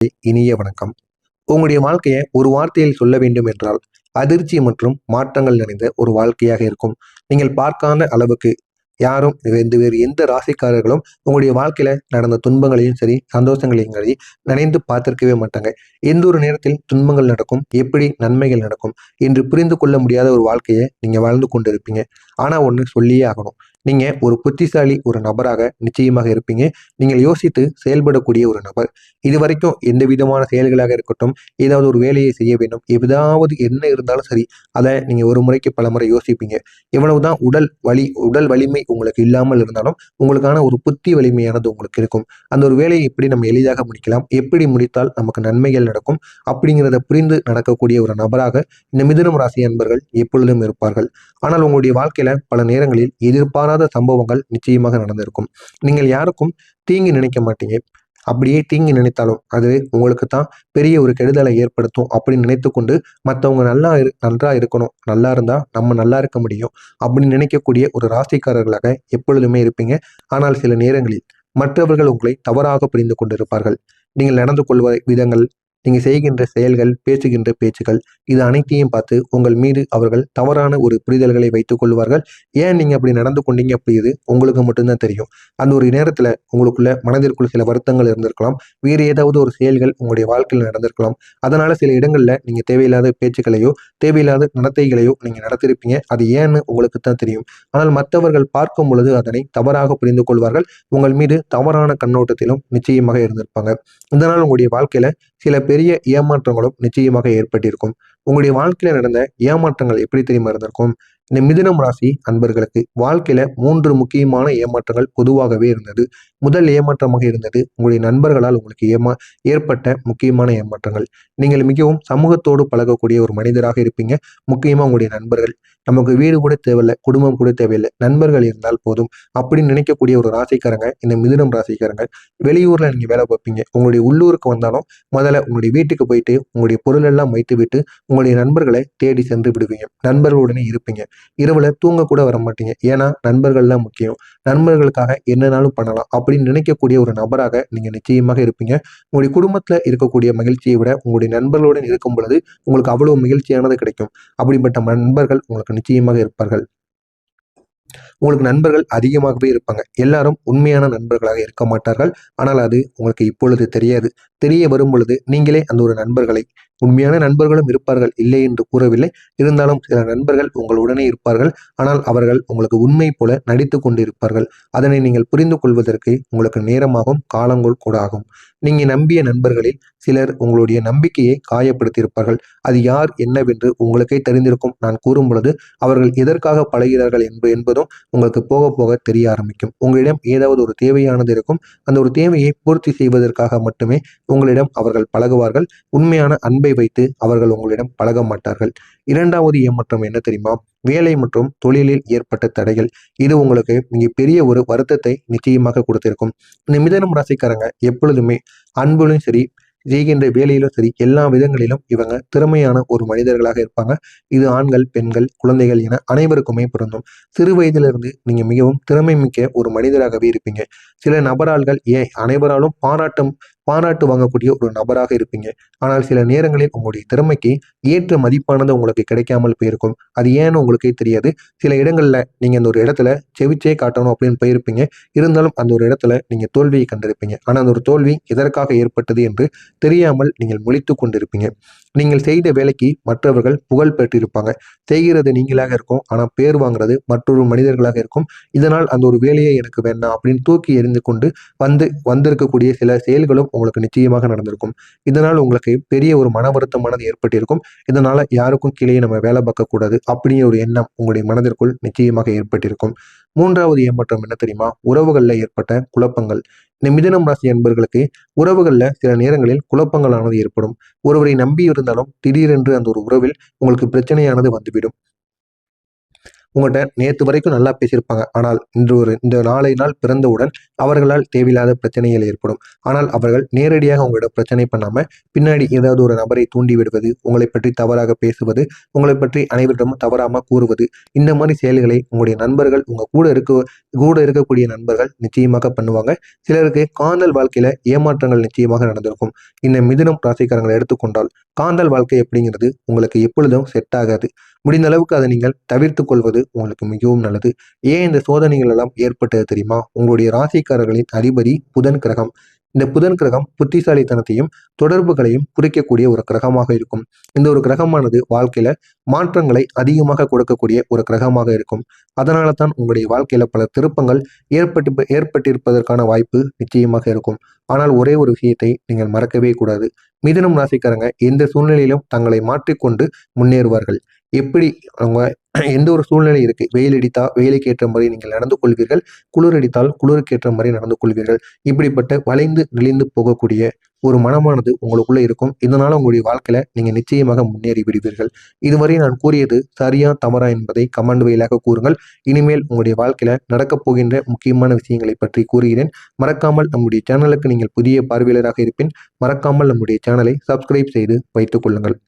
இனிய வணக்கம். உங்களுடைய வாழ்க்கைய ஒரு வார்த்தையில் சொல்ல வேண்டும் என்றால், அதிர்ச்சி மற்றும் மாற்றங்கள் நிறைந்த ஒரு வாழ்க்கையாக இருக்கும். நீங்கள் பார்க்காத அளவுக்கு யாரும் வேறு எந்த ராசிக்காரர்களும் உங்களுடைய வாழ்க்கையில நடந்த துன்பங்களையும் சரி, சந்தோஷங்களையும் சரி நினைந்து பார்த்திருக்கவே மாட்டாங்க. எந்த ஒரு நேரத்தில் துன்பங்கள் நடக்கும், எப்படி நன்மைகள் நடக்கும் என்று புரிந்து கொள்ள முடியாத ஒரு வாழ்க்கைய நீங்க வாழ்ந்து கொண்டிருப்பீங்க. ஆனா ஒண்ணு சொல்லியே ஆகணும். நீங்க ஒரு புத்திசாலி ஒரு நபராக நிச்சயமாக இருப்பீங்க. நீங்கள் யோசித்து செயல்படக்கூடிய ஒரு நபர். இதுவரைக்கும் எந்த விதமான செயல்களாக இருக்கட்டும், ஏதாவது ஒரு வேலையை செய்ய வேண்டும். ஏதாவது என்ன இருந்தாலும் சரி, அத நீங்க ஒரு முறைக்கு பலமுறை யோசிப்பீங்க. எவ்வளவுதான் உடல் வலிமை உங்களுக்கு இல்லாமல் இருந்தாலும், உங்களுக்கான ஒரு புத்தி வலிமையானது உங்களுக்கு இருக்கும். அந்த ஒரு வேலையை எப்படி நம்ம எளிதாக முடிக்கலாம், எப்படி முடித்தால் நமக்கு நன்மைகள் நடக்கும், அப்படிங்கிறத புரிந்து நடக்கக்கூடிய ஒரு நபராக இந்த மிதுனம் ராசி அன்பர்கள் எப்பொழுதும் இருப்பார்கள். ஆனால் உங்களுடைய வாழ்க்கையில பல நேரங்களில் எதிர்பாராத சம்பவங்கள் நிச்சயமாக நடந்திருக்கும். நீங்கள் யாருக்கும் தீங்கு நினைக்க மாட்டீங்க. அப்படியே தீங்கு நினைத்தாலும் அது உங்களுக்கு தான் பெரிய ஒரு கெடுதலை ஏற்படுத்தும் அப்படின்னு நினைத்துக்கொண்டு மற்றவங்க நன்றா இருக்கணும், நல்லா இருந்தா நம்ம நல்லா இருக்க முடியும் அப்படின்னு நினைக்கக்கூடிய ஒரு ராசிக்காரர்களாக எப்பொழுதுமே இருப்பீங்க. ஆனால் சில நேரங்களில் மற்றவர்கள் உங்களை தவறாக புரிந்து கொண்டிருப்பார்கள். நீங்கள் நடந்து கொள்வ விதங்கள், நீங்க செய்கின்ற செயல்கள், பேசுகின்ற பேச்சுகள், இது அனைத்தையும் பார்த்து உங்கள் மீது அவர்கள் தவறான ஒரு புரிதல்களை வைத்துக் கொள்வார்கள். ஏன் நீங்க அப்படி நடந்து கொண்டீங்க அப்படிது உங்களுக்கு மட்டும்தான் தெரியும். அந்த ஒரு நேரத்துல உங்களுக்குள்ள மனதிற்குள் சில வருத்தங்கள் இருந்திருக்கலாம். வேறு ஏதாவது ஒரு செயல்கள் உங்களுடைய வாழ்க்கையில் நடந்திருக்கலாம். அதனால சில இடங்கள்ல நீங்க தேவையில்லாத பேச்சுக்களையோ, தேவையில்லாத நடத்தைகளையோ நீங்க நடத்திருப்பீங்க. அது ஏன்னு உங்களுக்கு தான் தெரியும். ஆனால் மற்றவர்கள் பார்க்கும் பொழுது அதனை தவறாக புரிந்து கொள்வார்கள். உங்கள் மீது தவறான கண்ணோட்டத்திலும் நிச்சயமாக இருந்திருப்பாங்க. இதனால் உங்களுடைய வாழ்க்கையில சில பெரிய ஏமாற்றங்களும் நிச்சயமாக ஏற்பட்டிருக்கும். உங்களுடைய வாழ்க்கையில நடந்த ஏமாற்றங்கள் எப்படி தெரியுமா இருந்திருக்கும்? இந்த மிதுனம் ராசி அன்பர்களுக்கு வாழ்க்கையில 3 முக்கியமான ஏமாற்றங்கள் பொதுவாகவே இருந்தது. முதல் ஏமாற்றமாக இருந்தது உங்களுடைய நண்பர்களால் உங்களுக்கு ஏற்பட்ட முக்கியமான ஏமாற்றங்கள். நீங்கள் மிகவும் சமூகத்தோடு பழகக்கூடிய ஒரு மனிதராக இருப்பீங்க. முக்கியமா உங்களுடைய நண்பர்கள். நமக்கு வீடு கூட தேவையில்லை, குடும்பம் கூட தேவையில்லை, நண்பர்கள் இருந்தால் போதும் அப்படின்னு நினைக்கக்கூடிய ஒரு ராசிக்காரங்க இந்த மிதுனம் ராசிக்காரங்க. வெளியூர்ல நீங்க வேலை பார்ப்பீங்க. உங்களுடைய உள்ளூருக்கு வந்தாலும் முதல்ல உங்களுடைய வீட்டுக்கு போயிட்டு உங்களுடைய பொருள் எல்லாம் வைத்து விட்டு உங்களுடைய நண்பர்களை தேடி சென்று விடுவீங்க. நண்பர்களுடனே இருப்பீங்க. இரவுல தூங்க கூட வர மாட்டீங்க. ஏன்னா நண்பர்கள் தான் முக்கியம். நண்பர்களுக்காக என்னனாலும் பண்ணலாம் அப்படின்னு நினைக்கக்கூடிய ஒரு நபராக நீங்க நிச்சயமாக இருப்பீங்க. உங்களுடைய குடும்பத்துல இருக்கக்கூடிய மகிழ்ச்சியை விட உங்களுடைய நண்பர்களுடன் இருக்கும் பொழுது உங்களுக்கு அவ்வளவு மகிழ்ச்சியானது கிடைக்கும். அப்படிப்பட்ட நண்பர்கள் உங்களுக்கு நிச்சயமாக இருப்பார்கள். உங்களுக்கு நண்பர்கள் அதிகமாகவே இருப்பாங்க. எல்லாரும் உண்மையான நண்பர்களாக இருக்க மாட்டார்கள். ஆனால் அது உங்களுக்கு இப்பொழுது தெரியாது. தெரிய வரும் பொழுது நீங்களே அந்த ஒரு நண்பர்களை உண்மையான நண்பர்களும் இருப்பார்கள், இல்லை என்று கூறவில்லை. இருந்தாலும் சில நண்பர்கள் உங்களுடனே இருப்பார்கள். ஆனால் அவர்கள் உங்களுக்கு உண்மை போல நடித்து கொண்டிருப்பார்கள். அதனை நீங்கள் புரிந்து கொள்வதற்கு உங்களுக்கு நேரமாகும், காலங்கள் கூட ஆகும். நீங்க நம்பிய நண்பர்களில் சிலர் உங்களுடைய நம்பிக்கையை காயப்படுத்தியிருப்பார்கள். அது யார் என்னவென்று உங்களுக்கே தெரிந்திருக்கும். நான் கூறும் பொழுது அவர்கள் எதற்காக பழகிறார்கள் என்பதும் உங்களுக்கு போக போக தெரிய ஆரம்பிக்கும். உங்களிடம் ஏதாவது ஒரு தேவையானது இருக்கும். அந்த ஒரு தேவையை பூர்த்தி செய்வதற்காக மட்டுமே உங்களிடம் அவர்கள் பழகுவார்கள். உண்மையான அன்பை வைத்து அவர்கள் உங்களிடம் பழக மாட்டார்கள். இரண்டாவது ஏமாற்றம் என்ன தெரியுமா? வேலை மற்றும் தொழிலில் ஏற்பட்ட தடைகள். இது உங்களுக்கு பெரிய ஒரு வருத்தத்தை நிச்சயமாக கொடுத்திருக்கும். இந்த மிதுனம் ராசிக்காரங்க எப்பொழுதுமே அன்புலும் சரி, செய்கின்ற வேலையிலும் சரி, எல்லா விதங்களிலும் இவங்க திறமையான ஒரு மனிதர்களாக இருப்பாங்க. இது ஆண்கள், பெண்கள், குழந்தைகள் என அனைவருக்குமே பொருந்தும். சிறு வயதிலிருந்து நீங்க மிகவும் திறமை மிக்க ஒரு மனிதராகவே இருப்பீங்க. சில நபரால்கள் அனைவராலும் பாராட்டு வாங்கக்கூடிய ஒரு நபராக இருப்பீங்க. ஆனால் சில நேரங்களில் உங்களுடைய திறமைக்கு ஏற்ற மதிப்பானது உங்களுக்கு கிடைக்காமல் போயிருக்கும். அது ஏன்னு உங்களுக்கே தெரியாது. சில இடங்கள்ல நீங்க அந்த ஒரு இடத்துல செவிச்சே காட்டணும் அப்படின்னு போயிருப்பீங்க. இருந்தாலும் அந்த ஒரு இடத்துல நீங்க தோல்வியை கண்டிருப்பீங்க. ஆனா அந்த ஒரு தோல்வி எதற்காக ஏற்பட்டது என்று தெரியாமல் நீங்கள் முழித்து கொண்டிருப்பீங்க. நீங்கள் செய்த வேலைக்கு மற்றவர்கள் புகழ் பெற்றிருப்பாங்க. செய்கிறது நீங்களாக இருக்கும். ஆனா பேர் வாங்குறது மற்றொரு மனிதர்களாக இருக்கும். இதனால் அந்த ஒரு வேலையை எனக்கு வேண்டாம் அப்படின்னு தூக்கி எறிந்து கொண்டு வந்திருக்கக்கூடிய சில செயல்களும் உங்களுக்கு நிச்சயமாக நடந்திருக்கும். இதனால் உங்களுக்கு பெரிய ஒரு மன வருத்தமானது ஏற்பட்டிருக்கும். இதனால யாருக்கும் கீழே நம்ம வேலை பார்க்க கூடாது அப்படிங்கிற ஒரு எண்ணம் உங்களுடைய மனதிற்குள் நிச்சயமாக ஏற்பட்டிருக்கும். மூன்றாவது ஏமாற்றம் என்ன தெரியுமா? உறவுகள்ல ஏற்பட்ட குழப்பங்கள். இந்த மிதுனம் ராசி அன்பர்களுக்கு உறவுகள்ல சில நேரங்களில் குழப்பங்களானது ஏற்படும். ஒருவரை நம்பி இருந்தாலும் திடீரென்று அந்த ஒரு உறவில் உங்களுக்கு பிரச்சனையானது வந்துவிடும். உங்கள்கிட்ட நேற்று வரைக்கும் நல்லா பேசியிருப்பாங்க. ஆனால் இந்த நாளை நாள் பிறந்தவுடன் அவர்களால் தேவையில்லாத பிரச்சனைகள் ஏற்படும். ஆனால் அவர்கள் நேரடியாக உங்களிடம் பிரச்சனை பண்ணாம பின்னாடி ஏதாவது ஒரு நபரை தூண்டி விடுவது, உங்களை பற்றி தவறாக பேசுவது, உங்களை பற்றி அனைவரிடமும் தவறாம கூறுவது, இந்த மாதிரி செயல்களை உங்களுடைய நண்பர்கள் உங்க கூட இருக்கக்கூடிய நண்பர்கள் நிச்சயமாக பண்ணுவாங்க. சிலருக்கு காதல் வாழ்க்கையில ஏமாற்றங்கள் நிச்சயமாக நடந்திருக்கும். இந்த மிதுனம் ராசிக்காரங்களை எடுத்துக்கொண்டால் காதல் வாழ்க்கை அப்படிங்கிறது உங்களுக்கு எப்பொழுதும் செட் ஆகாது. முடிந்த அளவுக்கு அதை நீங்கள் தவிர்த்து கொள்வது உங்களுக்கு மிகவும் நல்லது. ஏன் இந்த சோதனைகள் எல்லாம் ஏற்பட்டது தெரியுமா? உங்களுடைய ராசிக்காரர்களின் அதிபதி புதன் கிரகம். இந்த புதன் கிரகம் புத்திசாலித்தனத்தையும் தொடர்புகளையும் குறிக்கக்கூடிய ஒரு கிரகமாக இருக்கும். இந்த ஒரு கிரகமானது வாழ்க்கையில மாற்றங்களை அதிகமாக கொடுக்கக்கூடிய ஒரு கிரகமாக இருக்கும். அதனால தான் உங்களுடைய வாழ்க்கையில பல திருப்பங்கள் ஏற்பட்டிருப்பதற்கான வாய்ப்பு நிச்சயமாக இருக்கும். ஆனால் ஒரே ஒரு விஷயத்தை நீங்கள் மறக்கவே கூடாது. மிதுனம் ராசிக்காரங்க எந்த சூழ்நிலையிலும் தங்களை மாற்றிக்கொண்டு முன்னேறுவார்கள். எப்படி அவங்க எந்த ஒரு சூழ்நிலை இருக்கு, வெயில் அடித்தா வெயிலுக்கு ஏற்ற மாதிரி நீங்கள் நடந்து கொள்வீர்கள், குளிர் அடித்தால் குளிருக்கு ஏற்ற மாதிரி நடந்து கொள்வீர்கள். இப்படிப்பட்ட வளைந்து நெளிந்து போகக்கூடிய ஒரு மனமானது உங்களுக்குள்ள இருக்கும். இதனால உங்களுடைய வாழ்க்கையில நீங்க நிச்சயமாக முன்னேறி விடுவீர்கள். இதுவரை நான் கூறியது சரியா தவறா என்பதை கமெண்ட் வாயிலாக கூறுங்கள். இனிமேல் உங்களுடைய வாழ்க்கையில நடக்கப் போகின்ற முக்கியமான விஷயங்களை பற்றி கூறுகிறேன். மறக்காமல் நம்முடைய சேனலுக்கு நீங்கள் புதிய பார்வையாளராக இருப்பின் மறக்காமல் நம்முடைய சேனலை சப்ஸ்கிரைப் செய்து வைத்துக் கொள்ளுங்கள்.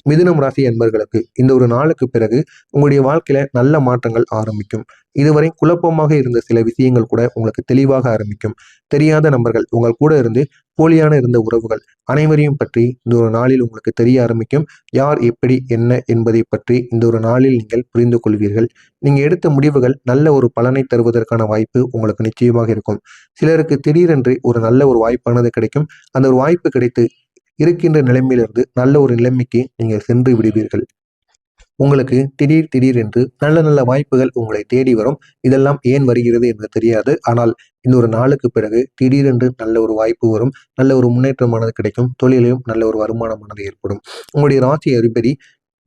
மிதுனம் ராசி அன்பர்களுக்கு இந்த ஒரு நாளுக்கு பிறகு உங்களுடைய வாழ்க்கையில நல்ல மாற்றங்கள் ஆரம்பிக்கும். இதுவரை குழப்பமாக இருந்த சில விஷயங்கள் கூட உங்களுக்கு தெளிவாக ஆரம்பிக்கும். தெரியாத நபர்கள் உங்கள் கூட இருந்து போலியான இருந்த உறவுகள் அனைவரையும் பற்றி இந்த ஒரு நாளில் உங்களுக்கு தெரிய ஆரம்பிக்கும். யார் எப்படி என்ன என்பதை பற்றி இந்த ஒரு நாளில் நீங்கள் புரிந்து கொள்வீர்கள். நீங்க எடுத்த முடிவுகள் நல்ல ஒரு பலனை தருவதற்கான வாய்ப்பு உங்களுக்கு நிச்சயமாக இருக்கும். சிலருக்கு திடீரென்று ஒரு நல்ல ஒரு வாய்ப்பானது கிடைக்கும். அந்த ஒரு வாய்ப்பு கிடைத்து இருக்கின்ற நிலைமையிலிருந்து நல்ல ஒரு நிலைமைக்கு நீங்கள் சென்று விடுவீர்கள். உங்களுக்கு திடீர் என்று நல்ல நல்ல வாய்ப்புகள் உங்களை தேடி வரும். இதெல்லாம் ஏன் வருகிறது என்று தெரியாது. ஆனால் இந்த ஒரு நாளுக்கு பிறகு திடீரென்று நல்ல ஒரு வாய்ப்பு வரும். நல்ல ஒரு முன்னேற்றமானது கிடைக்கும். தொழிலையும் நல்ல ஒரு வருமானமானது ஏற்படும். உங்களுடைய ராசி அதிபதி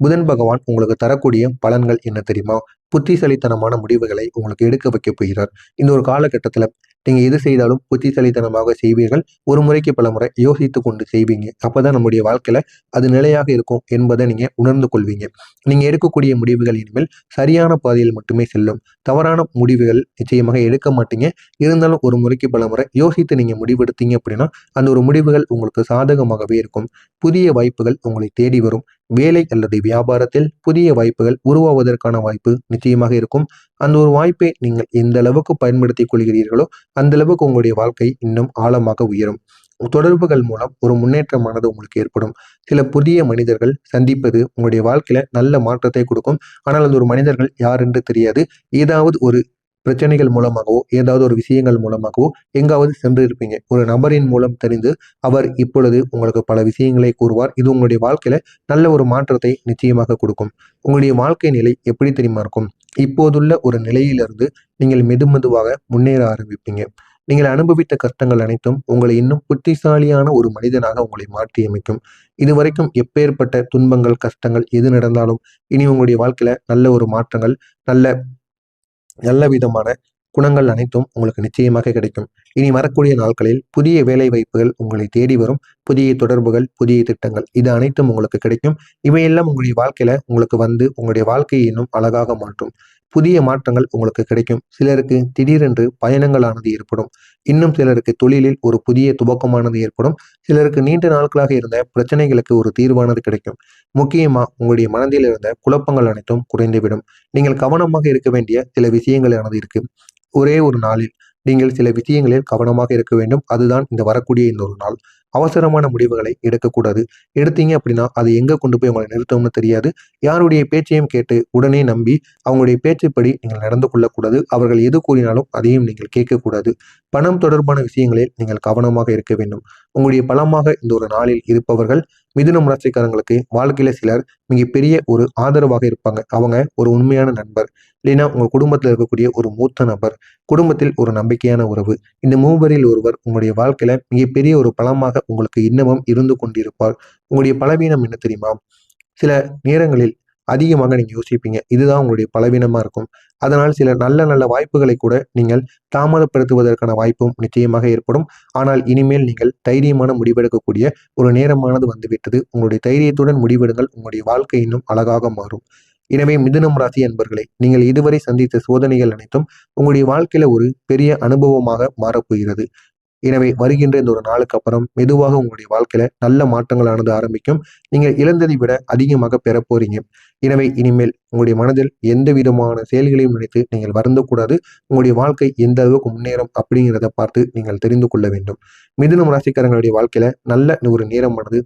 புதன் பகவான் உங்களுக்கு தரக்கூடிய பலன்கள் என்ன தெரியுமா? புத்திசாலித்தனமான முடிவுகளை உங்களுக்கு எடுக்க வைக்க போகிறார். இந்த ஒரு காலகட்டத்துல நீங்க எது செய்தாலும் புத்திசாலித்தனமாக செய்வீர்கள். ஒரு முறைக்கு பல முறை யோசித்து கொண்டு செய்வீங்க. அப்பதான் நம்முடைய வாழ்க்கையில அது நிலையாக இருக்கும் என்பதை நீங்க உணர்ந்து கொள்வீங்க. நீங்க எடுக்கக்கூடிய முடிவுகள் இனிமேல் சரியான பாதையில் மட்டுமே செல்லும். தவறான முடிவுகள் நிச்சயமாக எடுக்க மாட்டீங்க. இருந்தாலும் ஒரு முறைக்கு பல முறை யோசித்து நீங்க முடிவெடுத்தீங்க அப்படின்னா அந்த ஒரு முடிவுகள் உங்களுக்கு சாதகமாகவே இருக்கும். புதிய வாய்ப்புகள் உங்களை தேடி வரும். வேலை அல்லது வியாபாரத்தில் புதிய வாய்ப்புகள் உருவாவதற்கான வாய்ப்பு நிச்சயமாக இருக்கும். அந்த ஒரு வாய்ப்பை நீங்கள் எந்த அளவுக்கு பயன்படுத்திக் கொள்கிறீர்களோ அந்த அளவுக்கு உங்களுடைய வாழ்க்கை இன்னும் ஆழமாக உயரும். தொடர்புகள் மூலம் ஒரு முன்னேற்றமானது உங்களுக்கு ஏற்படும். சில புதிய மனிதர்கள் சந்திப்பது உங்களுடைய வாழ்க்கையில நல்ல மாற்றத்தை கொடுக்கும். ஆனால் அந்த ஒரு மனிதர்கள் யார் என்று தெரியாது. ஏதாவது ஒரு பிரச்சனைகள் மூலமாகவோ ஏதாவது ஒரு விஷயங்கள் மூலமாகவோ எங்காவது சென்று இருப்பீங்க. ஒரு நபரின் மூலம் தெரிந்து அவர் இப்பொழுது உங்களுக்கு பல விஷயங்களை கூறுவார். இது உங்களுடைய வாழ்க்கையில நல்ல ஒரு மாற்றத்தை நிச்சயமாக கொடுக்கும். உங்களுடைய வாழ்க்கை நிலை எப்படி தெரியுமா இருக்கும்? இப்போதுள்ள ஒரு நிலையிலிருந்து நீங்கள் மெதுவாக முன்னேற ஆரம்பிப்பீங்க. நீங்கள் அனுபவித்த கஷ்டங்கள் அனைத்தும் உங்களை இன்னும் புத்திசாலியான ஒரு மனிதனாக உங்களை மாற்றி அமைக்கும். இதுவரைக்கும் எப்பேற்பட்ட துன்பங்கள் கஷ்டங்கள் எது நடந்தாலும் இனி உங்களுடைய வாழ்க்கையில நல்ல ஒரு மாற்றங்கள் நல்ல நல்ல விதமான குணங்கள் அனைத்தும் உங்களுக்கு நிச்சயமாக கிடைக்கும். இனி வரக்கூடிய நாட்களில் புதிய வேலை வாய்ப்புகள் உங்களை தேடி வரும். புதிய தொடர்புகள் புதிய திட்டங்கள் இது அனைத்தும் உங்களுக்கு கிடைக்கும். இவையெல்லாம் உங்களுடைய வாழ்க்கையில உங்களுக்கு வந்து உங்களுடைய வாழ்க்கையை இன்னும் அழகாக மாற்றும். புதிய மாற்றங்கள் உங்களுக்கு கிடைக்கும். சிலருக்கு திடீரென்று பயணங்களானது ஏற்படும். இன்னும் சிலருக்கு தொழிலில் ஒரு புதிய துவக்கமானது ஏற்படும். சிலருக்கு நீண்ட நாட்களாக இருந்த பிரச்சனைகளுக்கு ஒரு தீர்வானது கிடைக்கும். முக்கியமா உங்களுடைய மனதில் இருந்த குழப்பங்கள் அனைத்தும் குறைந்துவிடும். நீங்கள் கவனமாக இருக்க வேண்டிய சில விஷயங்களானது இருக்கு. ஒரே ஒரு நாளில் நீங்கள் சில விஷயங்களில் கவனமாக இருக்க வேண்டும். அதுதான் இந்த வரக்கூடிய இந்த ஒரு நாள். அவசரமான முடிவுகளை எடுக்கக்கூடாது. எடுத்தீங்க அப்படின்னா அது எங்க கொண்டு போய் உங்களை நிறுத்தணும்னு தெரியாது. யாருடைய பேச்சையும் கேட்டு உடனே நம்பி அவங்களுடைய பேச்சுப்படி நீங்கள் நடந்து கொள்ளக்கூடாது. அவர்கள் எது கூறினாலும் அதையும் நீங்கள் கேட்கக்கூடாது. பணம் தொடர்பான விஷயங்களில் நீங்கள் கவனமாக இருக்க வேண்டும். உங்களுடைய பலமாக இந்த ஒரு நாளில் இருப்பவர்கள் மிதுனம் ராசிக்காரங்களுக்கு வாழ்க்கையில சிலர் மிகப்பெரிய ஒரு ஆதரவாக இருப்பாங்க. அவங்க ஒரு உண்மையான நண்பர், இல்லைன்னா உங்க குடும்பத்தில் இருக்கக்கூடிய ஒரு மூத்த நபர், குடும்பத்தில் ஒரு நம்பிக்கையான உறவு, இந்த மூவரில் ஒருவர் உங்களுடைய வாழ்க்கையில மிகப்பெரிய ஒரு பலமாக உங்களுக்கு இன்னமும் இருந்து கொண்டிருப்பார். உங்களுடைய பலவீனம் என்ன தெரியுமா? சில நேரங்களில் அதிகமாக நீங்க யோசிப்பீங்க. இதுதான் உங்களுடைய பலவீனமா இருக்கும். அதனால் சில நல்ல நல்ல வாய்ப்புகளை கூட நீங்கள் தாமதப்படுத்துவதற்கான வாய்ப்பும் நிச்சயமாக ஏற்படும். ஆனால் இனிமேல் நீங்கள் தைரியமான முடிவெடுக்கக்கூடிய ஒரு நேரமானது வந்துவிட்டது. உங்களுடைய தைரியத்துடன் முடிவெடுங்கள். உங்களுடைய வாழ்க்கை இன்னும் அழகாக மாறும். எனவே மிதுனம் ராசி என்பர்களே, நீங்கள் இதுவரை சந்தித்த சோதனைகள் அனைத்தும் உங்களுடைய வாழ்க்கையில ஒரு பெரிய அனுபவமாக மாறப்போகிறது. எனவே வருகின்ற இந்த ஒரு நாளுக்கு அப்புறம் மெதுவாக உங்களுடைய வாழ்க்கையில நல்ல மாற்றங்களானது ஆரம்பிக்கும். நீங்கள் இழந்ததை விட அதிகமாக பெற போறீங்க. எனவே இனிமேல் உங்களுடைய மனதில் எந்த விதமான செயல்களையும் நினைத்து நீங்கள் வருந்தக்கூடாது. உங்களுடைய வாழ்க்கை எந்த அளவுக்கு முன்னேறும் அப்படிங்கிறத பார்த்து நீங்கள் தெரிந்து கொள்ள வேண்டும். மிதுனம் ராசிக்காரங்களுடைய வாழ்க்கையில நல்ல ஒரு நேரமானது